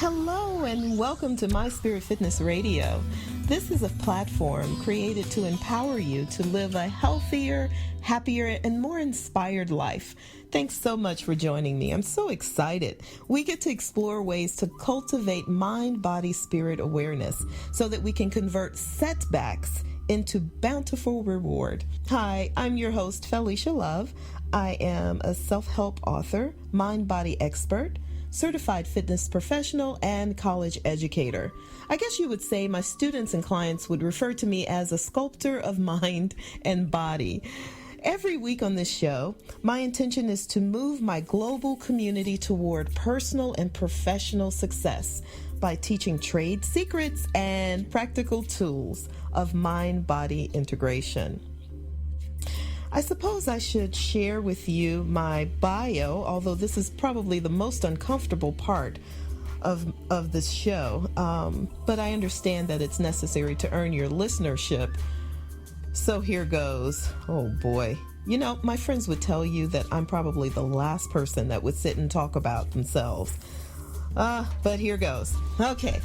Hello and welcome to My Spirit Fitness Radio. This is a platform created to empower you to live a healthier, happier, and more inspired life. Thanks so much for joining me. I'm so excited. We get to explore ways to cultivate mind, body, spirit awareness so that we can convert setbacks into bountiful reward. Hi, I'm your host, Felicia Love. I am a self-help author, mind-body expert, certified fitness professional, and college educator. I guess you would say my students and clients would refer to me as a sculptor of mind and body. Every week on this show, my intention is to move my global community toward personal and professional success by teaching trade secrets and practical tools of mind-body integration. I suppose I should share with you my bio, although this is probably the most uncomfortable part of this show, but I understand that it's necessary to earn your listenership. So here goes. Oh boy. You know, my friends would tell you that I'm probably the last person that would sit and talk about themselves. But here goes. Okay.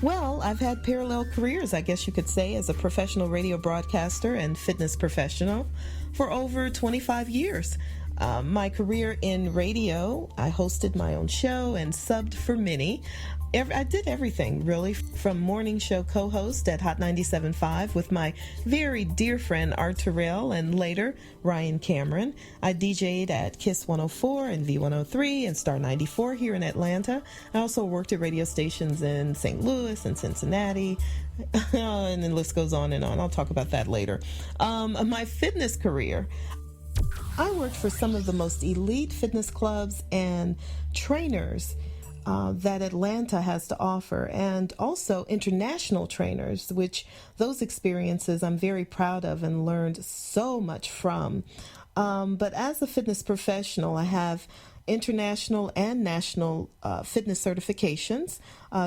Well, I've had parallel careers, I guess you could say, as a professional radio broadcaster and fitness professional for over 25 years. My career in radio, I hosted my own show and subbed for many. I did everything, really, from morning show co-host at Hot 97.5 with my very dear friend Art Terrell and later Ryan Cameron. I DJ'd at Kiss 104 and V103 and Star 94 here in Atlanta. I also worked at radio stations in St. Louis and Cincinnati, and the list goes on and on. I'll talk about that later. My fitness career, I worked for some of the most elite fitness clubs and trainers that Atlanta has to offer, and also international trainers, which those experiences I'm very proud of and learned so much from. But as a fitness professional, I have international and national fitness certifications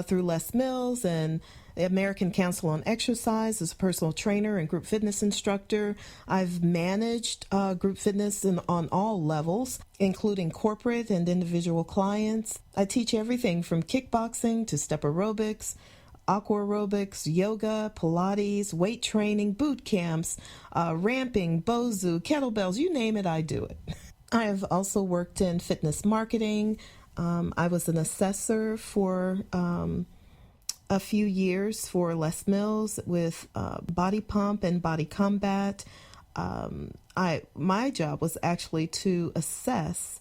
through Les Mills and the American Council on Exercise as a personal trainer and group fitness instructor. I've managed group fitness on all levels, including corporate and individual clients. I teach everything from kickboxing to step aerobics, aqua aerobics, yoga, Pilates, weight training, boot camps, ramping, Bozu, kettlebells, you name it, I do it. I have also worked in fitness marketing. I was an assessor for a few years for Les Mills with Body Pump and Body Combat. My job was actually to assess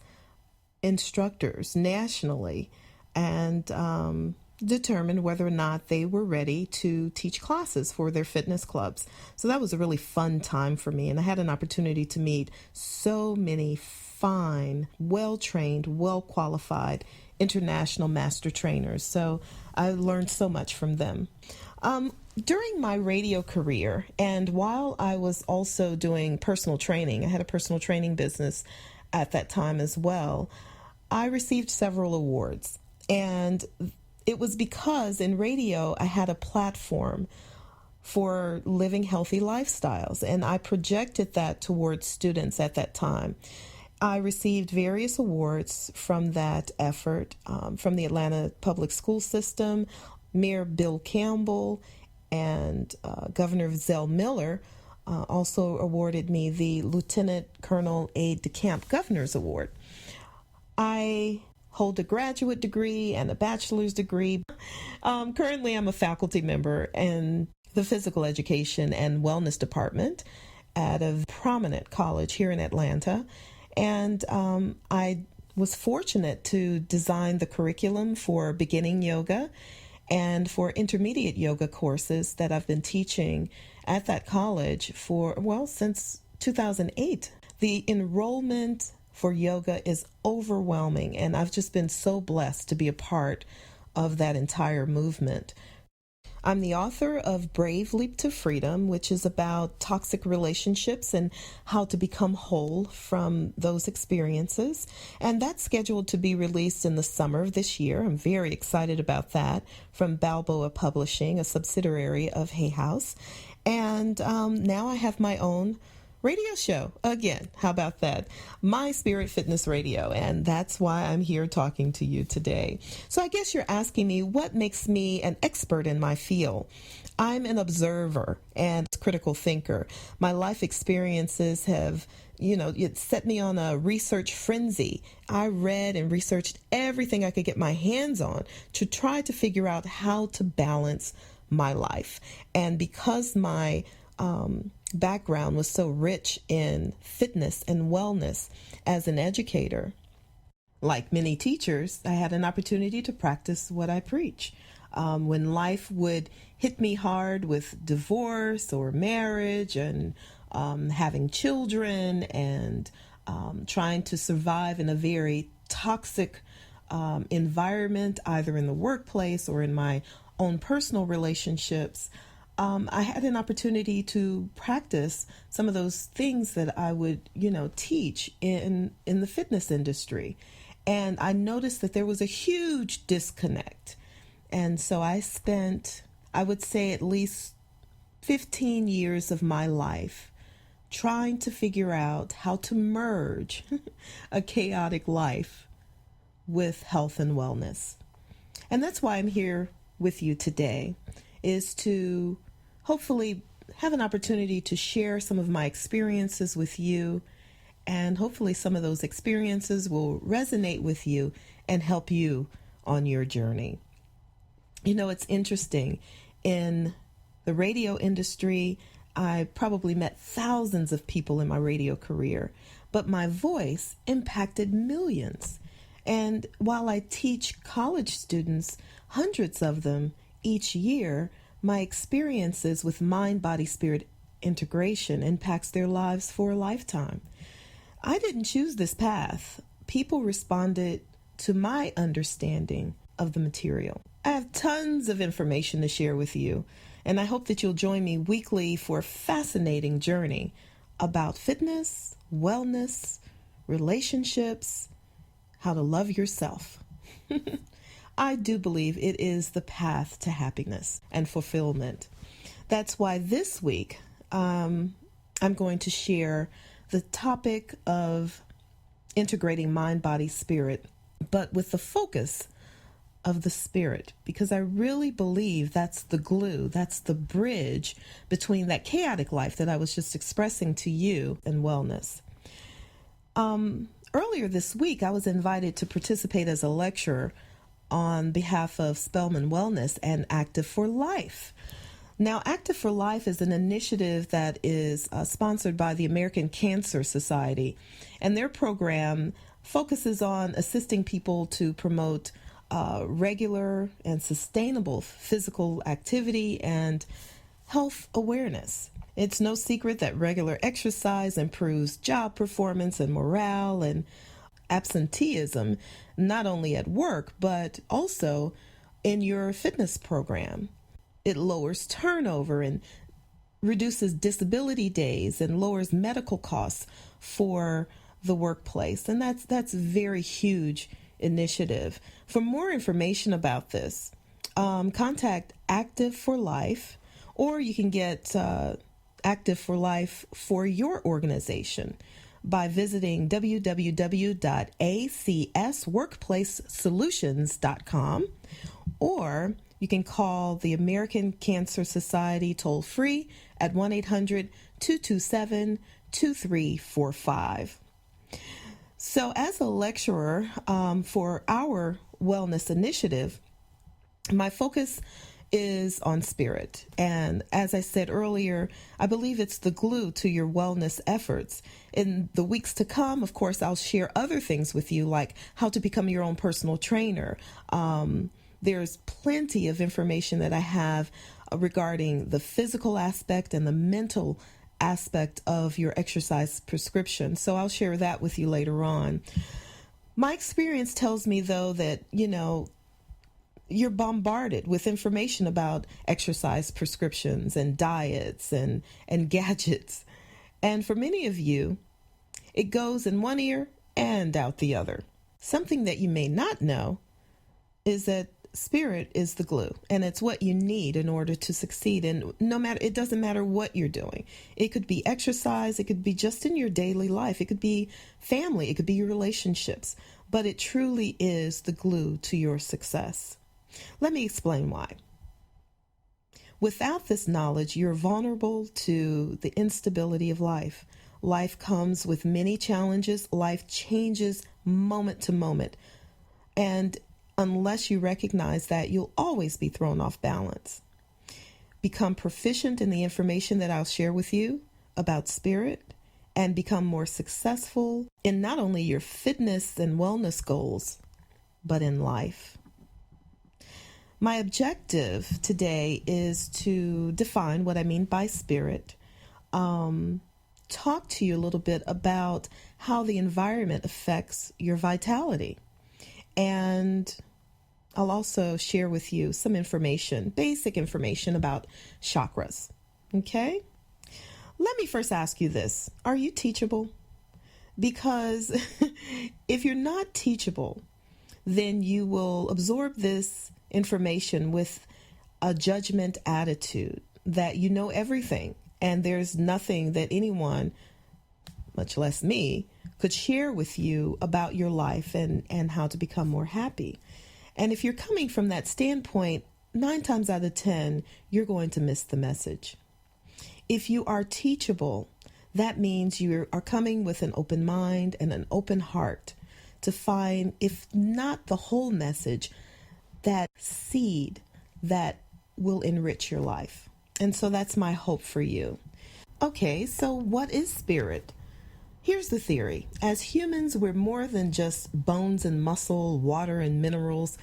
instructors nationally and determine whether or not they were ready to teach classes for their fitness clubs. So that was a really fun time for me, and I had an opportunity to meet so many fine, well-trained, well-qualified international master trainers. So I learned so much from them. During my radio career, and while I was also doing personal training, I had a personal training business at that time as well, I received several awards. And it was because in radio, I had a platform for living healthy lifestyles, and I projected that towards students at that time. I received various awards from that effort, from the Atlanta Public School System. Mayor Bill Campbell and Governor Zell Miller also awarded me the Lieutenant Colonel Aide de Camp Governor's Award. I hold a graduate degree and a bachelor's degree. Currently, I'm a faculty member in the Physical Education and Wellness Department at a prominent college here in Atlanta. And I was fortunate to design the curriculum for beginning yoga and for intermediate yoga courses that I've been teaching at that college since 2008. The enrollment for yoga is overwhelming, and I've just been so blessed to be a part of that entire movement. I'm the author of Brave Leap to Freedom, which is about toxic relationships and how to become whole from those experiences. And that's scheduled to be released in the summer of this year. I'm very excited about that, from Balboa Publishing, a subsidiary of Hay House. And now I have my own radio show again. How about that? My Spirit Fitness Radio. And that's why I'm here talking to you today. So I guess you're asking me what makes me an expert in my field. I'm an observer and critical thinker. My life experiences have, it set me on a research frenzy. I read and researched everything I could get my hands on to try to figure out how to balance my life. And because my background was so rich in fitness and wellness as an educator, like many teachers, I had an opportunity to practice what I preach. When life would hit me hard with divorce or marriage and having children and trying to survive in a very toxic environment, either in the workplace or in my own personal relationships, I had an opportunity to practice some of those things that I would, teach in the fitness industry. And I noticed that there was a huge disconnect. And so I spent, I would say, at least 15 years of my life trying to figure out how to merge a chaotic life with health and wellness. And that's why I'm here with you today, is to hopefully have an opportunity to share some of my experiences with you, and hopefully some of those experiences will resonate with you and help you on your journey. It's interesting. In the radio industry, I probably met thousands of people in my radio career, but my voice impacted millions. And while I teach college students, hundreds of them each year, my experiences with mind, body, spirit integration impacts their lives for a lifetime. I didn't choose this path. People responded to my understanding of the material. I have tons of information to share with you, and I hope that you'll join me weekly for a fascinating journey about fitness, wellness, relationships, how to love yourself. I do believe it is the path to happiness and fulfillment. That's why this week I'm going to share the topic of integrating mind, body, spirit, but with the focus of the spirit, because I really believe that's the glue, that's the bridge between that chaotic life that I was just expressing to you and wellness. Earlier this week, I was invited to participate as a lecturer on behalf of Spellman Wellness and Active for Life. Now, Active for Life is an initiative that is sponsored by the American Cancer Society, and their program focuses on assisting people to promote regular and sustainable physical activity and health awareness. It's no secret that regular exercise improves job performance and morale and absenteeism, not only at work, but also in your fitness program. It lowers turnover and reduces disability days and lowers medical costs for the workplace. And that's a very huge initiative. For more information about this, contact Active for Life, or you can get Active for Life for your organization by visiting www.acsworkplacesolutions.com, or you can call the American Cancer Society toll free at 1-800-227-2345. So as a lecturer for our wellness initiative, my focus is on spirit. And as I said earlier, I believe it's the glue to your wellness efforts. In the weeks to come, of course, I'll share other things with you, like how to become your own personal trainer. There's plenty of information that I have regarding the physical aspect and the mental aspect of your exercise prescription. So I'll share that with you later on. My experience tells me, though, that, you're bombarded with information about exercise prescriptions and diets and gadgets. And for many of you, it goes in one ear and out the other. Something that you may not know is that Spirit is the glue, and it's what you need in order to succeed. And it doesn't matter what you're doing. It could be exercise, it could be just in your daily life, it could be family, it could be your relationships, but it truly is the glue to your success. Let me explain why. Without this knowledge, you're vulnerable to the instability of life. Life comes with many challenges. Life changes moment to moment. And unless you recognize that, you'll always be thrown off balance. Become proficient in the information that I'll share with you about spirit, and become more successful in not only your fitness and wellness goals, but in life. My objective today is to define what I mean by spirit, talk to you a little bit about how the environment affects your vitality, and I'll also share with you some information, basic information about chakras. Okay? Let me first ask you this. Are you teachable? Because if you're not teachable, then you will absorb this information with a judgment attitude that you know everything and there's nothing that anyone, much less me, could share with you about your life and how to become more happy. And if you're coming from that standpoint, 9 times out of 10, you're going to miss the message. If you are teachable, that means you are coming with an open mind and an open heart to find, if not the whole message, that seed that will enrich your life. And so that's my hope for you. Okay, so what is spirit? Here's the theory. As humans, we're more than just bones and muscle, water and minerals.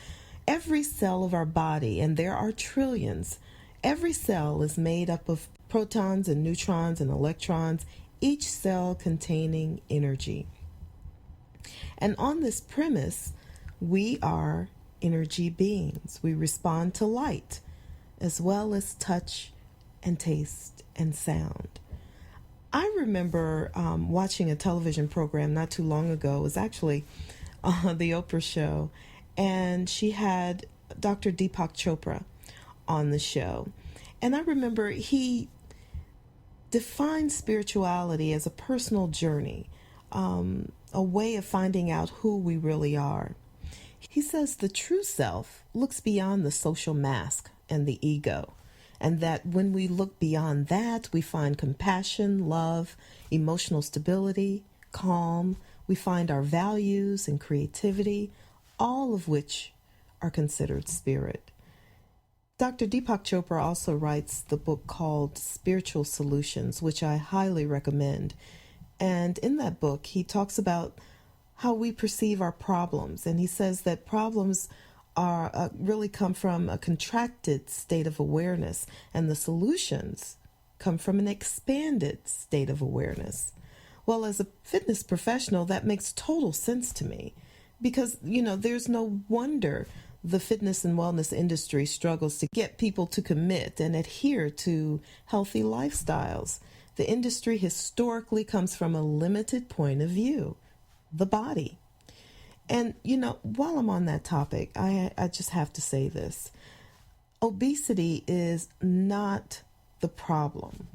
Every cell of our body, and there are trillions, every cell is made up of protons and neutrons and electrons, each cell containing energy. And on this premise, we are energy beings. We respond to light as well as touch and taste and sound. I remember watching a television program not too long ago. It was actually the Oprah show, and she had Dr. Deepak Chopra on the show. And I remember he defined spirituality as a personal journey, a way of finding out who we really are. He says the true self looks beyond the social mask and the ego, and that when we look beyond that, we find compassion, love, emotional stability, calm. We find our values and creativity, all of which are considered spirit. Dr. Deepak Chopra also writes the book called Spiritual Solutions, which I highly recommend. And in that book, he talks about how we perceive our problems. And he says that problems are really come from a contracted state of awareness, and the solutions come from an expanded state of awareness. Well, as a fitness professional, that makes total sense to me because, there's no wonder the fitness and wellness industry struggles to get people to commit and adhere to healthy lifestyles. The industry historically comes from a limited point of view, the body. And, while I'm on that topic, I just have to say this. Obesity is not the problem.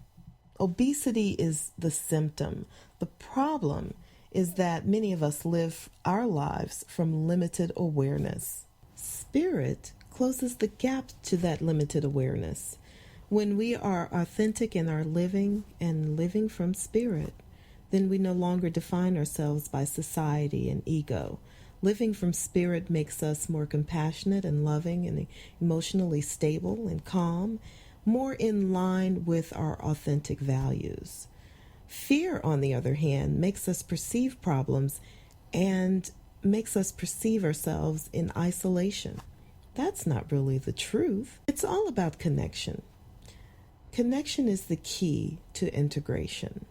Obesity is the symptom. The problem is that many of us live our lives from limited awareness. Spirit closes the gap to that limited awareness. When we are authentic in our living and living from spirit, then we no longer define ourselves by society and ego. Living from spirit makes us more compassionate and loving and emotionally stable and calm, more in line with our authentic values. Fear, on the other hand, makes us perceive problems and makes us perceive ourselves in isolation. That's not really the truth. It's all about connection. Connection is the key to integration.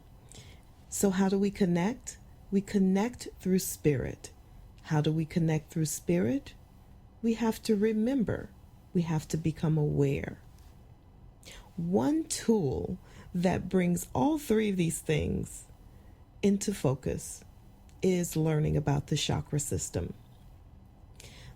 So how do we connect? We connect through spirit. How do we connect through spirit? We have to remember. We have to become aware. One tool that brings all 3 of these things into focus is learning about the chakra system.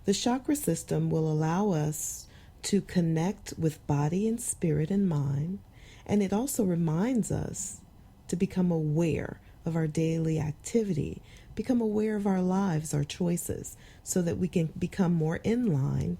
The chakra system will allow us to connect with body and spirit and mind, and it also reminds us to become aware of our daily activity, become aware of our lives, our choices, so that we can become more in line